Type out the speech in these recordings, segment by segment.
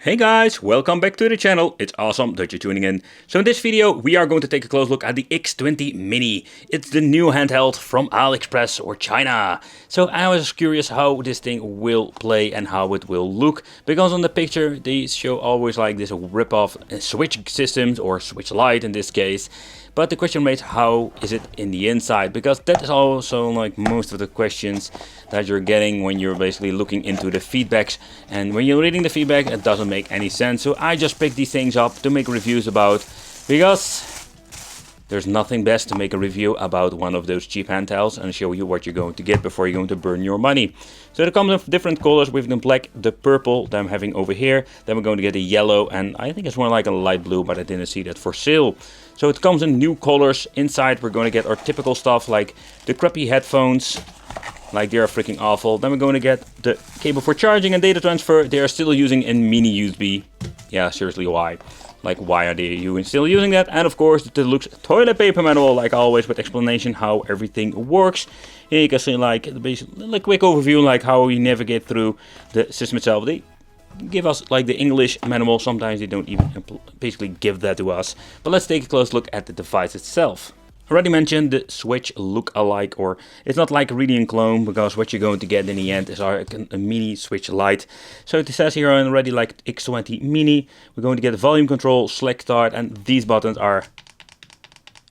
Hey guys, welcome back to the channel. It's awesome that you're tuning in. So in this video we are going to take a close look at the X20 Mini. It's the new handheld from AliExpress or China. So I was curious how this thing will play and how it will look. Because on the picture they show always like this rip-off Switch systems or Switch Lite in this case. But the question remains, how is it in the inside? Because that is also like most of the questions that you're getting when you're basically looking into the feedbacks. And when you're reading the feedback, it doesn't make any sense. So I just picked these things up to make reviews about, because there's nothing best to make a review about one of those cheap handhelds and show you what you're going to get before you're going to burn your money. So it comes in different colors. We've the black, the purple that I'm having over here. Then we're going to get the yellow, and I think it's more like a light blue, but I didn't see that for sale. So it comes in new colors. Inside we're going to get our typical stuff like the crappy headphones. Like, they are freaking awful. Then we're going to get the cable for charging and data transfer. They are still using a mini USB. Yeah, seriously, why? Like, why are they still using that? And of course the deluxe toilet paper manual, like always, with explanation how everything works. Here you can see like basically a quick overview, like how you navigate through the system itself. They give us like the English manual. Sometimes they don't even basically give that to us. But let's take a close look at the device itself. Already mentioned the Switch look-alike, or it's not like really a clone, because what you're going to get in the end is a mini Switch Lite. So it says here already like X20 Mini. We're going to get the volume control, select start, and these buttons are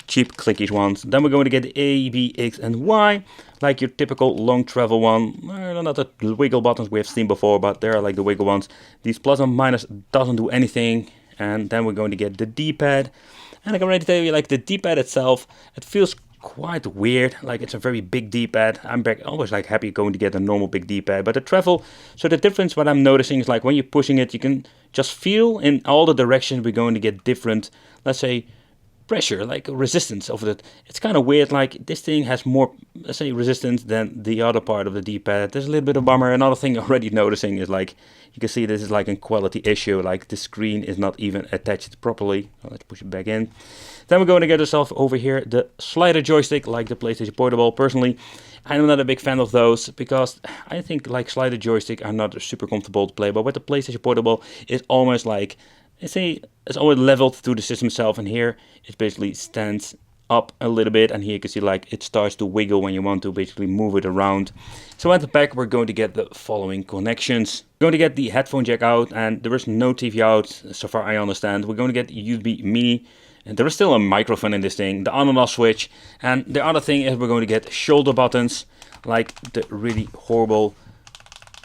cheap clickish ones. Then we're going to get the A, B, X, and Y, like your typical long travel one. Not the wiggle buttons we have seen before, but they're like the wiggle ones. These plus and minus doesn't do anything. And then we're going to get the D-pad. And I can already tell you, like, the D-pad itself, it feels quite weird. Like, it's a very big D-pad. I'm always like happy going to get a normal big D-pad. But the travel, so the difference what I'm noticing is like when you're pushing it, you can just feel in all the directions we're going to get different, let's say, pressure, like resistance of it. It's kind of weird, like this thing has more, let's say, resistance than the other part of the D-pad. There's a little bit of bummer. Another thing already noticing is like, you can see this is like a quality issue, like the screen is not even attached properly. So let's push it back in. Then we're going to get ourselves over here the slider joystick, like the PlayStation Portable. Personally, I'm not a big fan of those, because I think like slider joystick are not super comfortable to play, but with the PlayStation Portable, it's almost like, let's say, it's always leveled through the system itself, and here it basically stands up a little bit, and here you can see like it starts to wiggle when you want to basically move it around. So at the back we're going to get the following connections. We're going to get the headphone jack out, and there is no TV out so far I understand. We're going to get the USB mini, and there is still a microphone in this thing, the on and off switch, and the other thing is we're going to get shoulder buttons, like the really horrible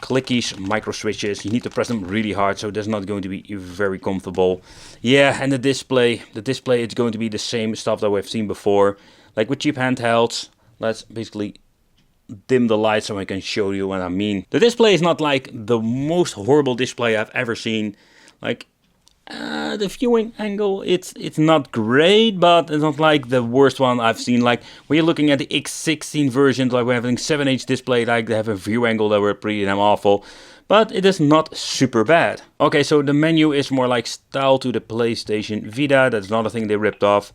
clickies micro switches. You need to press them really hard, so that's not going to be very comfortable. Yeah, and the display it's going to be the same stuff that we've seen before, like with cheap handhelds. Let's basically dim the light so I can show you what I mean. The display is not like the most horrible display I've ever seen. Like the viewing angle, it's not great, but it's not like the worst one I've seen. Like when you're looking at the X16 version, like we're having 7H display, like they have a view angle that were pretty damn awful, but it is not super bad. Okay, so the menu is more like style to the PlayStation Vita. That's another thing they ripped off.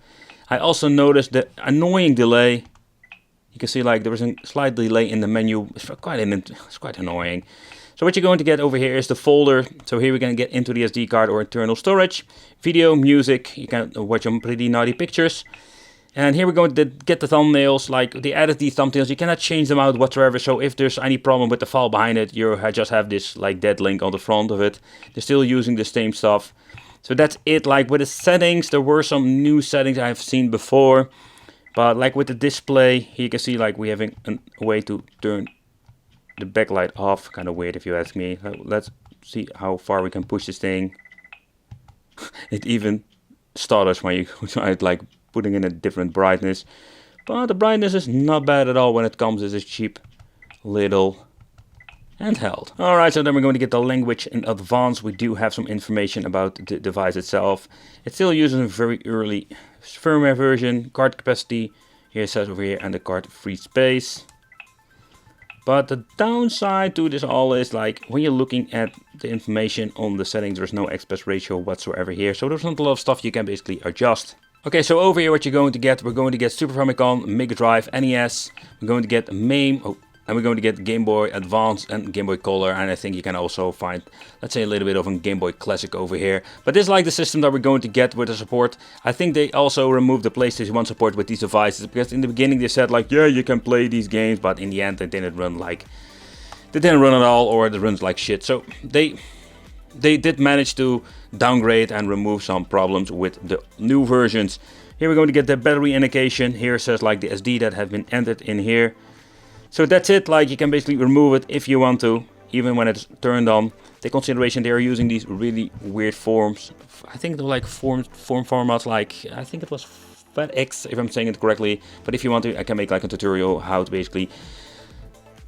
I also noticed the annoying delay. You can see like there is a slight delay in the menu. It's quite annoying. So what you're going to get over here is the folder. So here we're going to get into the SD card or internal storage, video, music. You can watch some pretty naughty pictures. And here we're going to get the thumbnails. Like they added these thumbnails, you cannot change them out whatsoever. So if there's any problem with the file behind it, you just have this like dead link on the front of it. They're still using the same stuff. So that's it. Like with the settings, there were some new settings I've seen before. But like with the display, here you can see like we're having a way to turn the backlight off. Kind of weird if you ask me. Let's see how far we can push this thing. It even stutters when you try like putting in a different brightness. But the brightness is not bad at all when it comes as a cheap little handheld. Alright, so then we're going to get the language in advance. We do have some information about the device itself. It still uses a very early firmware version. Card capacity, here it says over here, and the card free space. But the downside to this all is like when you're looking at the information on the settings, there's no aspect ratio whatsoever here. So there's not a lot of stuff you can basically adjust. Okay, so over here what you're going to get, we're going to get Super Famicom, Mega Drive, NES. We're going to get MAME, And we're going to get Game Boy Advance and Game Boy Color, and I think you can also find, let's say, a little bit of a Game Boy Classic over here. But this is like the system that we're going to get with the support. I think they also removed the PlayStation 1 support with these devices, because in the beginning they said like, yeah, you can play these games, but in the end they didn't run at all, or it runs like shit. So they did manage to downgrade and remove some problems with the new versions. Here we're going to get the battery indication. Here it says like the SD that has been entered in here. So that's it, like you can basically remove it if you want to, even when it's turned on. Take consideration they are using these really weird forms. I think they're like form formats, like I think it was FedEx if I'm saying it correctly. But if you want to, I can make like a tutorial how to basically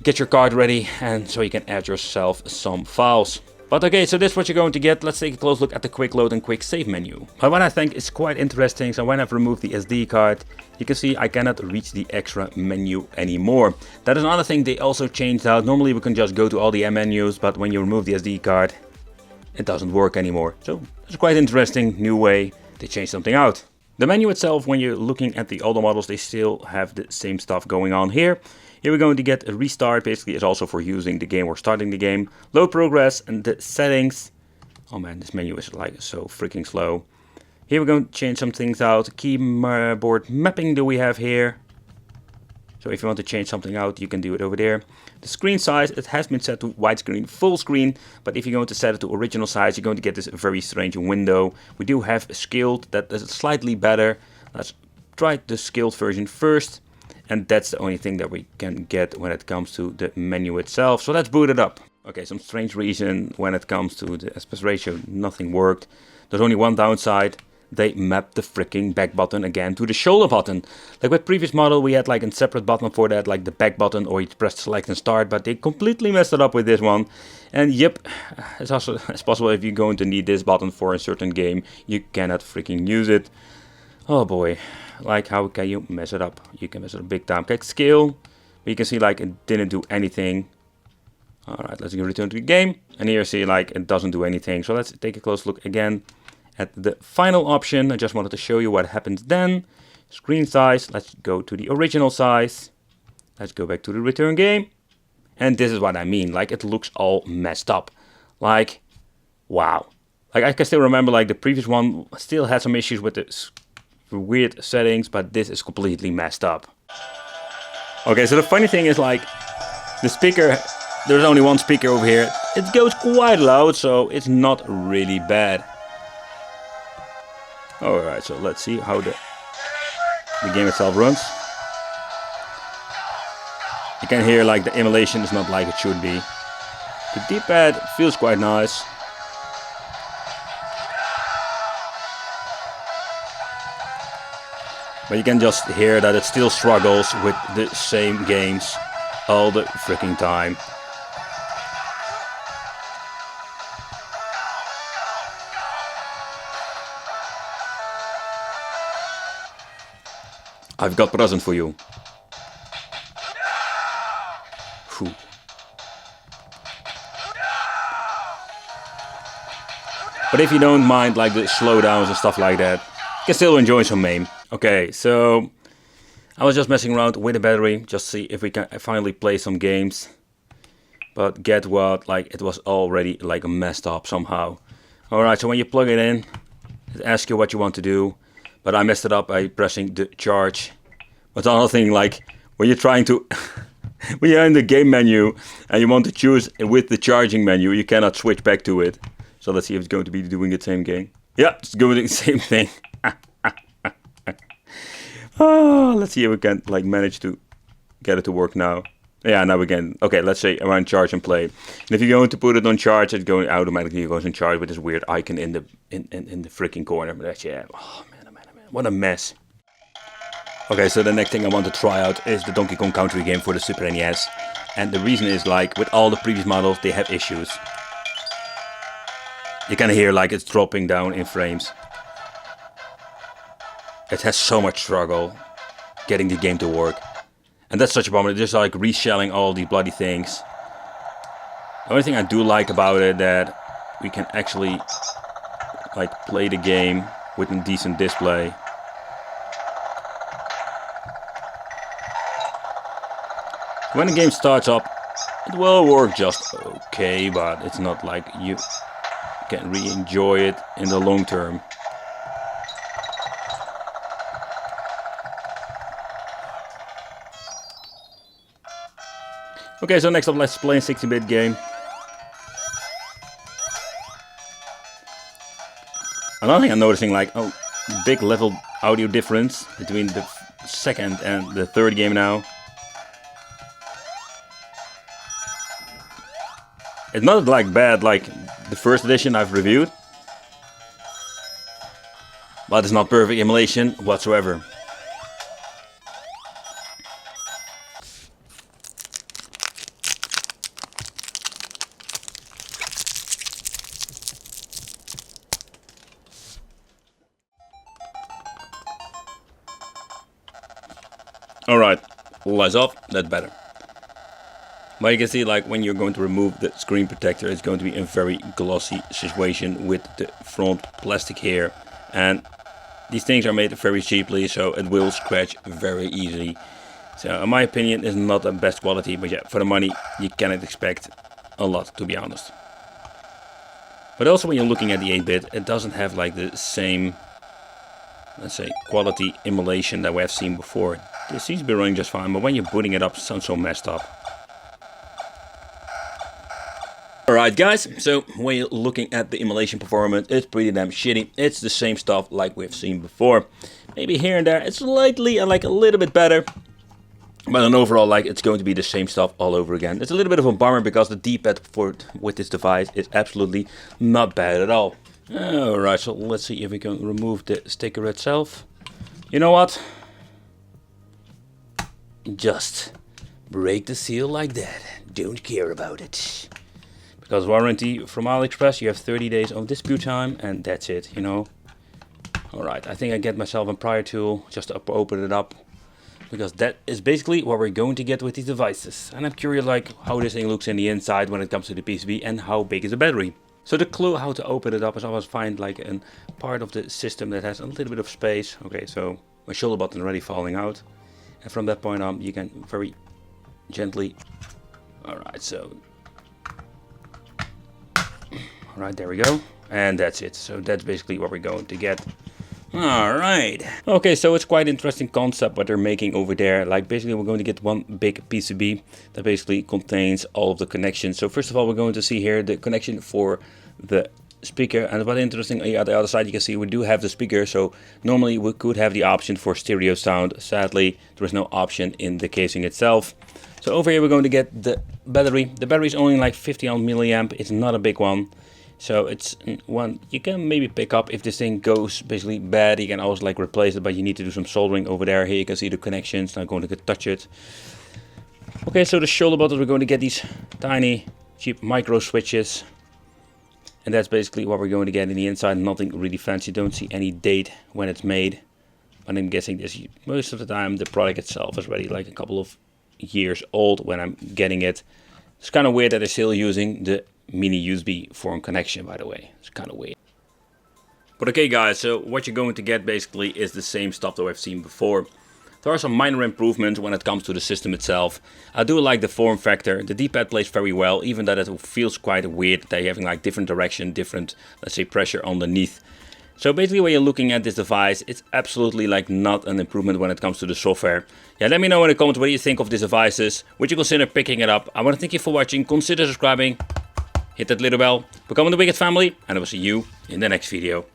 get your card ready, and so you can add yourself some files. But okay, so this is what you're going to get. Let's take a close look at the quick load and quick save menu. But what I think is quite interesting, so when I've removed the SD card, you can see I cannot reach the extra menu anymore. That is another thing they also changed out. Normally we can just go to all the menus, but when you remove the SD card, it doesn't work anymore. So it's quite interesting new way they changed something out. The menu itself, when you're looking at the older models, they still have the same stuff going on here. Here we're going to get a restart, basically it's also for using the game or starting the game. Load progress and the settings. Oh man, this menu is like so freaking slow. Here we're going to change some things out. Keyboard mapping do we have here. So if you want to change something out, you can do it over there. The screen size, it has been set to widescreen, full screen. But if you're going to set it to original size, you're going to get this very strange window. We do have scaled, that is slightly better. Let's try the scaled version first. And that's the only thing that we can get when it comes to the menu itself. So let's boot it up. Okay, some strange reason when it comes to the aspect ratio, nothing worked. There's only one downside. They mapped the freaking back button again to the shoulder button. Like with previous model, we had like a separate button for that, like the back button, or you press select and start, but they completely messed it up with this one. And yep, it's possible if you're going to need this button for a certain game, you cannot freaking use it. Oh boy. Like, how can you mess it up? You can mess it up big time. Okay, scale. You can see like it didn't do anything. Alright, let's return to the game. And here you see like it doesn't do anything. So let's take a close look again at the final option. I just wanted to show you what happens then. Screen size. Let's go to the original size. Let's go back to the return game. And this is what I mean. Like, it looks all messed up. Like, wow. Like, I can still remember like the previous one still had some issues with the weird settings, but this is completely messed up. Okay, so the funny thing is like the speaker, there's only one speaker over here. It goes quite loud, so it's not really bad. Alright, so let's see how the game itself runs. You can hear like the emulation is not like it should be. The D-pad feels quite nice. But you can just hear that it still struggles with the same games all the freaking time. I've got present for you. Phew. But if you don't mind like the slowdowns and stuff like that, you can still enjoy some MAME. Okay, so I was just messing around with the battery, just see if we can finally play some games. But get what, like it was already like messed up somehow. Alright, so when you plug it in, it asks you what you want to do. But I messed it up by pressing the charge. But another thing, like when you're trying to, when you're in the game menu and you want to choose with the charging menu, you cannot switch back to it. So let's see if it's going to be doing the same game. Yeah, it's doing the same thing. Oh, let's see if we can like manage to get it to work now. Yeah, now we can. Okay, let's say around charge and play. And if you're going to put it on charge, it's going automatically goes on charge with this weird icon in the freaking corner. But that's, yeah. Oh man, oh man, oh man, what a mess. Okay, so the next thing I want to try out is the Donkey Kong Country game for the Super NES. And the reason is like with all the previous models, they have issues. You can hear like it's dropping down in frames. It has so much struggle getting the game to work. And that's such a bummer. It's just like reshelling all the bloody things. The only thing I do like about it that we can actually like play the game with a decent display. When the game starts up, it will work just okay, but it's not like you can really enjoy it in the long term. Okay, so next up, let's play a 16-bit game. Another thing I'm noticing, like, oh, big level audio difference between the second and the third game now. It's not like bad like the first edition I've reviewed, but it's not perfect emulation whatsoever. Alright, less off, that's better. But you can see, like, when you're going to remove the screen protector, it's going to be a very glossy situation with the front plastic here. And these things are made very cheaply, so it will scratch very easily. So in my opinion, it's not the best quality, but yeah, for the money you cannot expect a lot, to be honest. But also when you're looking at the 8-bit, it doesn't have like the same, let's say, quality emulation that we have seen before. This seems to be running just fine, but when you're booting it up, it sounds so messed up. Alright guys, so when you're looking at the emulation performance, it's pretty damn shitty. It's the same stuff like we've seen before. Maybe here and there it's slightly like a little bit better. But on overall, like, it's going to be the same stuff all over again. It's a little bit of a bummer because the D-pad with this device is absolutely not bad at all. Alright, so let's see if we can remove the sticker itself. You know what? Just break the seal like that. Don't care about it. Because warranty from AliExpress, you have 30 days of dispute time, and that's it, you know. Alright, I think I get myself a prior tool just to open it up. Because that is basically what we're going to get with these devices. And I'm curious like how this thing looks in the inside when it comes to the PCB and how big is the battery. So the clue how to open it up is always find like a part of the system that has a little bit of space. Okay, so my shoulder button already falling out. And from that point on you can very gently... Alright, so... Alright, there we go. And that's it. So that's basically what we're going to get. Alright. Okay, so it's quite interesting concept what they're making over there. Like basically we're going to get one big PCB that basically contains all of the connections. So first of all we're going to see here the connection for the speaker. And what's interesting, on the other side you can see we do have the speaker. So normally we could have the option for stereo sound. Sadly there is no option in the casing itself. So over here we're going to get the battery. The battery is only like 50 milliamp. It's not a big one. So it's one you can maybe pick up if this thing goes basically bad. You can always like replace it, but you need to do some soldering over there. Here you can see the connections. Not going to touch it. Okay, so the shoulder buttons, we're going to get these tiny cheap micro switches. And that's basically what we're going to get in the inside. Nothing really fancy. Don't see any date when it's made. But I'm guessing this most of the time the product itself is already like a couple of years old when I'm getting it. It's kind of weird that they're still using the mini USB form connection, by the way. It's kind of weird. But okay guys, so what you're going to get basically is the same stuff that we've seen before. There are some minor improvements when it comes to the system itself. I do like the form factor. The D-pad plays very well, even though it feels quite weird that you're having like different direction, different, let's say, pressure underneath. So basically when you're looking at this device, it's absolutely like not an improvement when it comes to the software. Yeah, let me know in the comments what you think of these devices. Would you consider picking it up? I want to thank you for watching. Consider subscribing. Hit that little bell, become the Wicked family, and I will see you in the next video.